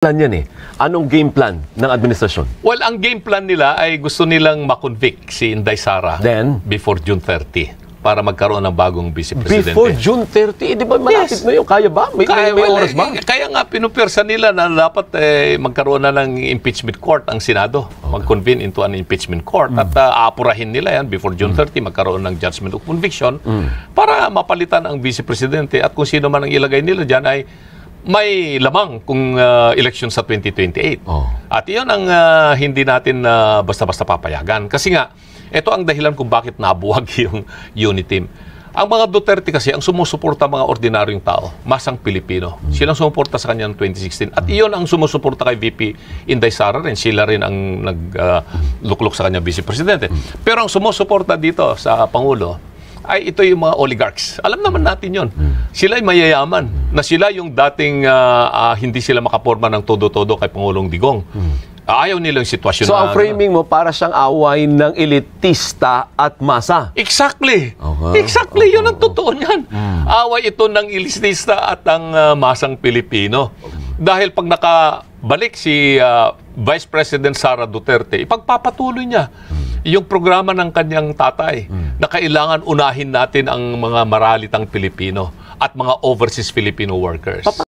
Plan yan eh. Anong game plan ng administrasyon? Well, ang game plan nila ay gusto nilang makonvict si Inday Sara Then? before June 30 para magkaroon ng bagong vice presidente. Before June 30? Di ba malapit na yun? Kaya ba? May oras ba? Kaya nga pinupwersa nila na dapat magkaroon na ng impeachment court ang Senado. Mag-convene into an impeachment court at aapurahin nila yan before June 30 magkaroon ng judgment of conviction para mapalitan ang vice presidente at kung sino man ang ilagay nila dyan ay may lamang kung election sa 2028. At iyon ang hindi natin basta-basta papayagan. Kasi nga, ito ang dahilan kung bakit nabuwag yung unit team. Ang mga Duterte kasi, ang sumusuporta mga ordinaryong tao, masang Pilipino. Silang sumuporta sa kanya noong 2016. At iyon ang sumusuporta kay VP Inday Sara rin. Sila rin ang nagluklok sa kanya vice presidente. Pero ang sumusuporta dito sa Pangulo, ay ito yung mga oligarchs. Alam naman natin yon. Sila ay mayayaman. Na sila yung dating hindi sila makaporma ng todo-todo kay Pangulong Digong. Ayaw nilang sitwasyon So ang framing mo para siyang away ng elitista at masa. Exactly. Exactly. Yun ang totoo niyan. Away ito ng elitista at ang masang Pilipino. Dahil pag nakabalik si Vice President Sara Duterte, ipagpapatuloy niya yung programa ng kanyang tatay na kailangan unahin natin ang mga maralitang Pilipino at mga overseas Filipino workers.